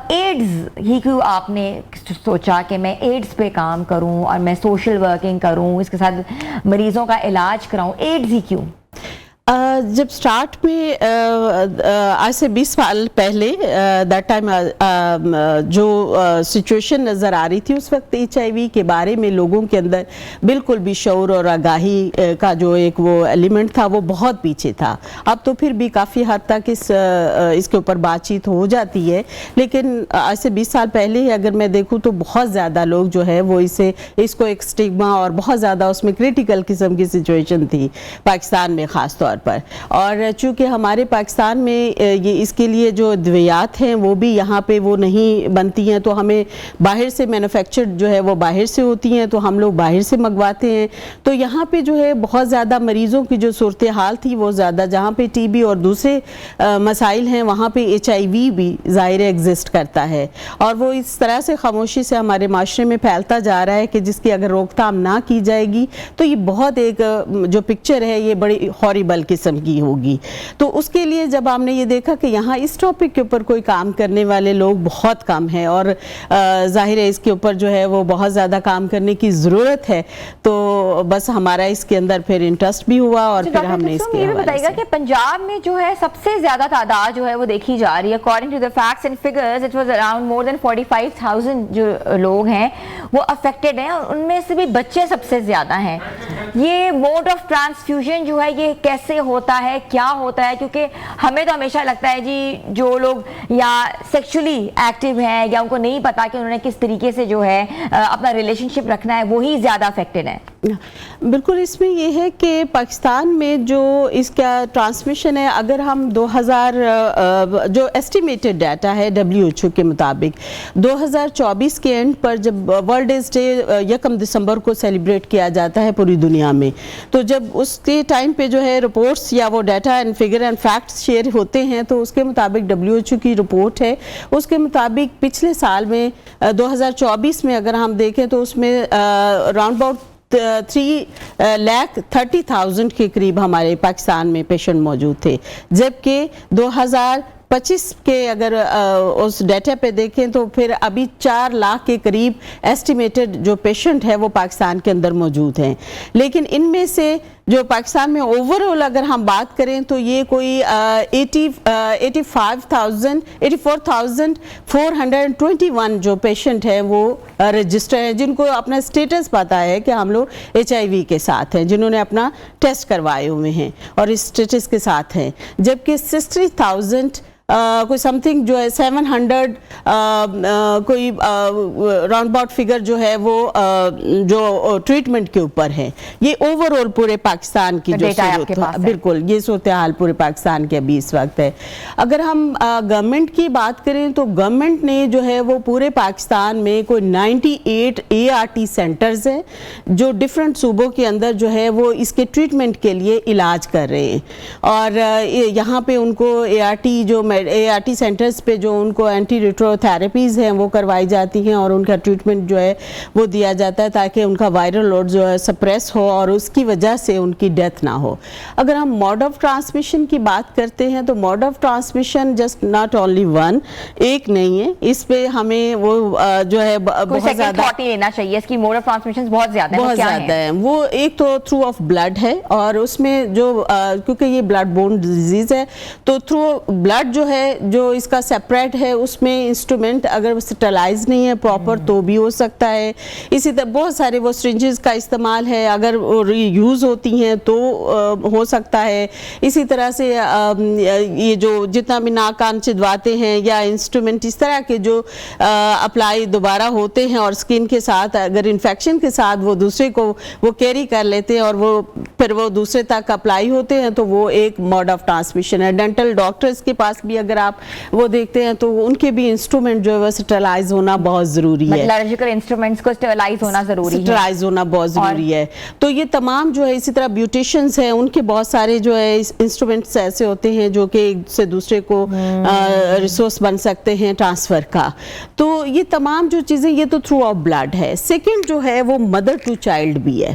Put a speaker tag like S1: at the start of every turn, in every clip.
S1: AIDS ہی کیوں آپ نے سوچا کہ میں ایڈز پہ کام کروں اور میں سوشل ورکنگ کروں, اس کے ساتھ مریضوں کا علاج کراؤں, ایڈز ہی کیوں؟
S2: جب سٹارٹ میں آج سے 20 سال پہلے دیٹ ٹائم جو سچویشن نظر آ رہی تھی اس وقت HIV کے بارے میں لوگوں کے اندر بالکل بھی شعور اور آگاہی کا جو ایک وہ ایلیمنٹ تھا وہ بہت پیچھے تھا. اب تو پھر بھی کافی حد تک اس کے اوپر بات چیت ہو جاتی ہے, لیکن آج سے 20 سال پہلے ہی اگر میں دیکھوں تو بہت زیادہ لوگ جو ہے وہ اس کو ایک سٹگما اور بہت زیادہ اس میں کریٹیکل قسم کی سچویشن تھی پاکستان میں خاص طور پر. اور چونکہ ہمارے پاکستان میں یہ اس کے لیے جو ادویات ہیں وہ بھی یہاں پہ وہ نہیں بنتی ہیں, تو ہمیں باہر سے مینوفیکچرڈ جو ہے وہ باہر سے ہوتی ہیں, تو ہم لوگ باہر سے منگواتے ہیں. تو یہاں پہ جو ہے بہت زیادہ مریضوں کی جو صورتحال تھی وہ زیادہ, جہاں پہ TB اور دوسرے مسائل ہیں وہاں پہ HIV بھی ظاہر ایگزسٹ کرتا ہے, اور وہ اس طرح سے خاموشی سے ہمارے معاشرے میں پھیلتا جا رہا ہے کہ جس کی اگر روک تھام نہ کی جائے گی تو یہ بہت ایک جو پکچر ہے یہ بڑی ہاریبل قسم کی ہوگی. تو اس کے لیے جب ہم نے یہ دیکھا کہ یہاں اس ٹاپک کے اوپر کوئی کام کرنے والے لوگ بہت کم ہیں, اور ظاہر ہے اس کے اوپر جو ہے وہ بہت زیادہ کام کرنے کی ضرورت ہے, تو بس ہمارا اس کے اندر پھر انٹرسٹ بھی ہوا, اور پھر ہم نے اس کے
S1: یہ بتائیے گا کہ پنجاب میں جو ہے سب سے زیادہ تعداد جو ہے وہ دیکھی جا رہی ہے, according to the facts and figures it was around more than 45,000 جو لوگ ہیں وہ افیکٹڈ ہیں, اور ان میں سے بھی بچے سب سے زیادہ ہیں. یہ موڈ آف ٹرانسفیوژن جو ہے یہ کیسے ہوتا ہے, کیا ہوتا ہے؟ کیونکہ ہمیں تو ہمیشہ لگتا ہے جی جو لوگ یا سیکچولی ایکٹیو ہیں یا ان کو نہیں پتا کہ انہوں نے کس طریقے سے جو ہے اپنا ریلیشن شپ رکھنا ہے وہی زیادہ افیکٹڈ ہیں.
S2: بالکل اس میں یہ ہے کہ پاکستان میں جو اس کا ٹرانسمیشن ہے, اگر ہم 2000 جو ایسٹیمیٹڈ ڈیٹا ہے WHO کے مطابق 2024 کے اینڈ پر جب ورلڈ ایڈز ڈے 1 دسمبر کو سیلیبریٹ کیا جاتا ہے پوری دنیا میں, تو جب اس کے ٹائم پہ جو ہے رپورٹس یا وہ data and figure and facts share ہوتے ہیں, تو اس کے مطابق WHO کی رپورٹ ہے, اس کے مطابق پچھلے سال میں 2024 میں اگر ہم دیکھیں تو اس میں راؤنڈ اباؤٹ 3,30,000 کے قریب ہمارے پاکستان میں پیشنٹ موجود تھے, جبکہ 2025 کے اگر اس ڈیٹا پہ دیکھیں تو پھر ابھی 4 لاکھ کے قریب ایسٹیمیٹڈ جو پیشنٹ ہے وہ پاکستان کے اندر موجود ہیں. لیکن ان میں سے جو پاکستان میں اوور آل اگر ہم بات کریں تو یہ کوئی 84,421 جو پیشنٹ ہیں وہ رجسٹر ہیں, جن کو اپنا سٹیٹس پتا ہے کہ ہم لوگ HIV کے ساتھ ہیں, جنہوں نے اپنا ٹیسٹ کروائے ہوئے ہیں اور اس سٹیٹس کے ساتھ ہیں, جبکہ 60,000 کوئی سم تھنگ جو ہے 700 کوئی راؤنڈ اباؤٹ فگر جو ہے وہ جو ٹریٹمنٹ کے اوپر ہے. یہ اوور آل پورے پاکستان کی جو بالکل یہ صورتحال پورے پاکستان کے ابھی اس وقت ہے. اگر ہم گورنمنٹ کی بات کریں تو گورنمنٹ نے جو ہے وہ پورے پاکستان میں کوئی 98 ART سینٹرز ہیں جو ڈفرینٹ صوبوں کے اندر جو ہے وہ اس کے ٹریٹمنٹ کے لیے علاج کر رہے ہیں, اور یہاں پہ ان کو ART سینٹرز پہ جو ان کو اینٹی ریٹرو تھراپیز ہیں وہ کروائی جاتی ہیں, اور ان کا ٹریٹمنٹ جو ہے وہ دیا جاتا ہے تاکہ ان کا وائرل لوڈ جو ہے سپریس ہو اور اس کی وجہ سے ان کی ڈیتھ نہ ہو. اگر ہم موڈ آف ٹرانسمیشن کی بات کرتے ہیں تو mode of transmission just not only one, ایک نہیں ہے, اس پہ ہمیں وہ جو ہے بہت زیادہ
S1: لینا چاہیے. اس کی موڈ آف ٹرانسمیشن بہت زیادہ
S2: ہیں. وہ ایک تو تھرو آف بلڈ ہے, اور اس میں جو کیونکہ یہ بلڈ بورن ڈیزیز ہے تو تھرو بلڈ جو ہے جو اس کا سیپریٹ ہے اس میں انسٹرومنٹ اگر سٹرلائز نہیں ہے پراپر تو بھی ہو سکتا ہے. اسی طرح بہت سارے وہ سرنجز کا استعمال ہے, اگر یوز ہوتی ہیں تو ہو سکتا ہے. اسی طرح سے یہ جو جتنا بھی ناک کان چدواتے ہیں یا انسٹرومنٹ اس طرح کے جو اپلائی دوبارہ ہوتے ہیں اور اسکن کے ساتھ اگر انفیکشن کے ساتھ وہ دوسرے کو وہ کیری کر لیتے ہیں اور وہ پھر وہ دوسرے تک اپلائی ہوتے ہیں تو وہ ایک موڈ آف ٹرانسمیشن ہے. ڈینٹل ڈاکٹرز کے پاس بھی اگر آپ وہ دیکھتے ہیں تو ان کے بھی انسٹرومنٹ جو ہے وہ سٹرلائز ہونا بہت ضروری ہے,
S1: سرجیکل انسٹرومنٹس کو سٹرلائز ہونا ضروری ہے,
S2: سٹرلائز ہونا بہت ضروری ہے. تو یہ تمام جو ہے اسی طرح بیوٹیشنز ہیں ان کے بہت سارے جو ہے انسٹرومنٹس ایسے ہوتے ہیں جو کہ ایک سے دوسرے کو ریسورس بن سکتے ہیں ٹرانسفر کا. تو یہ تمام جو چیزیں یہ تو تھرو آف بلڈ ہے. سیکنڈ جو ہے وہ مدر ٹو چائلڈ بھی ہے,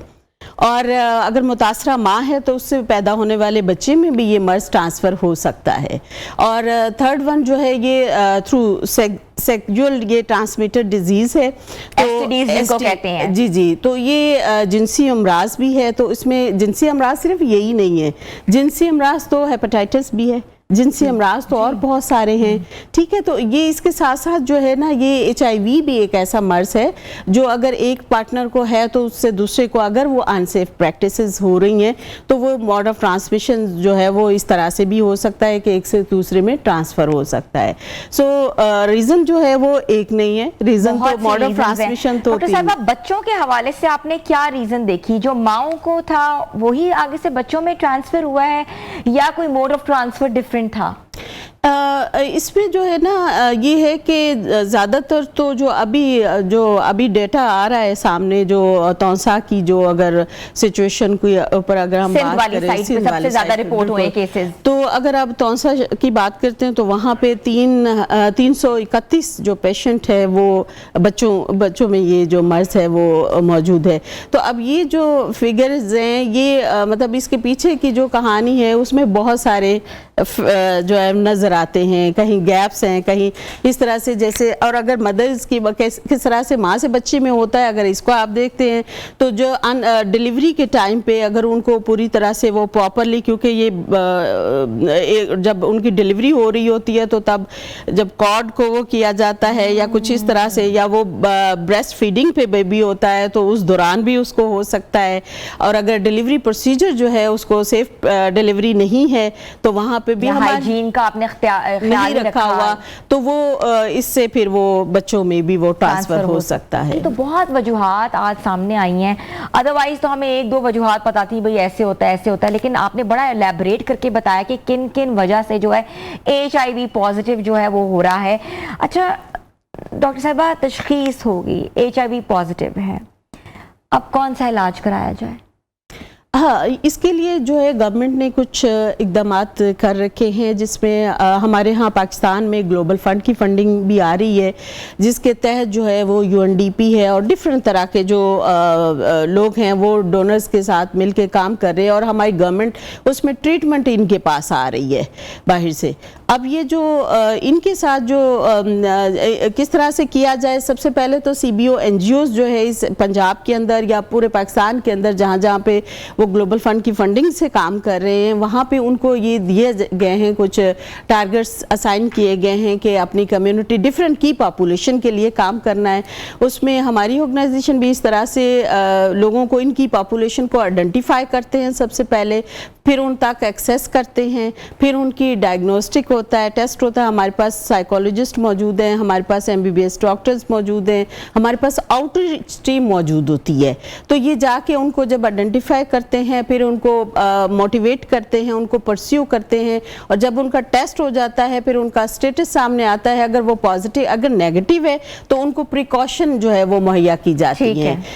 S2: اور اگر متاثرہ ماں ہے تو اس سے پیدا ہونے والے بچے میں بھی یہ مرض ٹرانسفر ہو سکتا ہے. اور تھرڈ ون جو ہے یہ تھرو سیکجول یہ ٹرانسمیٹڈ ڈیزیز ہے,
S1: STDs جن کو کہتے ہیں.
S2: جی تو یہ جنسی امراض بھی ہے. تو اس میں جنسی امراض صرف یہی نہیں ہے, جنسی امراض تو ہیپاٹائٹس بھی ہے, جنسی امراض تو اور بہت سارے ہیں, ٹھیک ہے. تو یہ اس کے ساتھ ساتھ جو ہے نا یہ HIV بھی ایک ایسا مرض ہے جو اگر ایک پارٹنر کو ہے تو اس سے دوسرے کو اگر وہ انسیف پریکٹسز ہو رہی ہیں تو وہ موڈ آف ٹرانسمیشن جو ہے وہ اس طرح سے بھی ہو سکتا ہے کہ ایک سے دوسرے میں ٹرانسفر ہو سکتا ہے. سو ریزن جو ہے وہ ایک نہیں ہے, ریزن تو موڈ آف ٹرانسمیشن تو
S1: ڈاکٹر صاحبہ بچوں کے حوالے سے آپ نے کیا ریزن دیکھی, جو ماؤں کو تھا وہی آگے سے بچوں میں ٹرانسفر ہوا ہے یا کوئی موڈ آف ٹرانسفر ڈفرینٹ تھا؟
S2: اس میں جو ہے نا یہ ہے کہ زیادہ تر تو جو ابھی ڈیٹا آ رہا ہے سامنے, جو تونسا کی جو اگر سچویشن کو اوپر اگر ہم بات کریں
S1: سب سے زیادہ رپورٹ ہوئے کیسز,
S2: تو اگر آپ تونسا کی بات کرتے ہیں تو وہاں پہ 331 جو پیشنٹ ہے وہ بچوں میں یہ جو مرض ہے وہ موجود ہے. تو اب یہ جو فگرز ہیں یہ مطلب اس کے پیچھے کی جو کہانی ہے اس میں بہت سارے جو ہے نظر آتے ہیں, کہیں گیپس ہیں, کہیں اس طرح سے جیسے, اور اگر مدرز کی کس طرح سے ماں سے بچے میں ہوتا ہے اگر اس کو آپ دیکھتے ہیں تو جو ڈیلیوری کے ٹائم پہ اگر ان کو پوری طرح سے وہ پراپرلی, کیونکہ یہ جب ان کی ڈیلیوری ہو رہی ہوتی ہے تو تب جب کارڈ کو وہ کیا جاتا ہے یا کچھ اس طرح سے, یا وہ بریسٹ فیڈنگ پہ بیبی ہوتا ہے تو اس دوران بھی اس کو ہو سکتا ہے, اور اگر ڈیلیوری پروسیجر جو ہے اس کو سیف ڈیلیوری نہیں ہے تو وہاں پہ بھی
S1: ہائیجین کا آپ نے
S2: نہیں رکھا ہوا تو وہ اس سے پھر وہ بچوں میں بھی وہ ٹرانسفر ہو سکتا ہے.
S1: تو بہت وجوہات آج سامنے آئی ہیں, ادروائز تو ہمیں ایک دو وجوہات پتا تھی بھئی ایسے ہوتا ہے, لیکن آپ نے بڑا ایلیبریٹ کر کے بتایا کہ کن کن وجہ سے جو ہے HIV پازیٹیو جو ہے وہ ہو رہا ہے. اچھا ڈاکٹر صاحبہ, تشخیص ہوگی HIV پازیٹیو ہے, اب کون سا علاج کرایا جائے؟
S2: ہاں, اس کے لیے جو ہے گورنمنٹ نے کچھ اقدامات کر رکھے ہیں, جس میں ہمارے ہاں پاکستان میں گلوبل فنڈ کی فنڈنگ بھی آ رہی ہے, جس کے تحت جو ہے وہ UNDP ہے اور ڈفرینٹ طرح کے جو لوگ ہیں وہ ڈونرز کے ساتھ مل کے کام کر رہے ہیں, اور ہماری گورنمنٹ اس میں ٹریٹمنٹ ان کے پاس آ رہی ہے باہر سے. اب یہ جو ان کے ساتھ جو کس طرح سے کیا جائے, سب سے پہلے تو CBO NGOs جو ہے اس پنجاب کے اندر یا پورے پاکستان کے اندر جہاں پہ وہ گلوبل فنڈ کی فنڈنگ سے کام کر رہے ہیں, وہاں پہ ان کو یہ دیے گئے ہیں, کچھ ٹارگٹس اسائن کیے گئے ہیں کہ اپنی کمیونٹی ڈفرینٹ کی پاپولیشن کے لیے کام کرنا ہے. اس میں ہماری آرگنائزیشن بھی اس طرح سے لوگوں کو ان کی پاپولیشن کو آئیڈینٹیفائی کرتے ہیں سب سے پہلے, پھر ان تک ایکسیس کرتے ہیں, پھر ان کی ڈائگنوسٹک ہوتا ہے, ٹیسٹ ہوتا ہے, ہمارے پاس سائیکولوجسٹ موجود ہیں, ہمارے پاس MBBS ڈاکٹرز موجود ہیں, ہمارے پاس آؤٹ ریچ ٹیم موجود ہوتی ہے. تو یہ جا کے ان کو جب آئیڈینٹیفائی کرتے ہیں, پھر ان کو موٹیویٹ کرتے ہیں, ان کو پرسیو کرتے ہیں, اور جب ان کا ٹیسٹ ہو جاتا ہے پھر ان کا اسٹیٹس سامنے آتا ہے, اگر وہ پازیٹیو اگر نیگیٹو ہے تو ان کو پریکاشن جو ہے وہ مہیا کی جاتی ہیں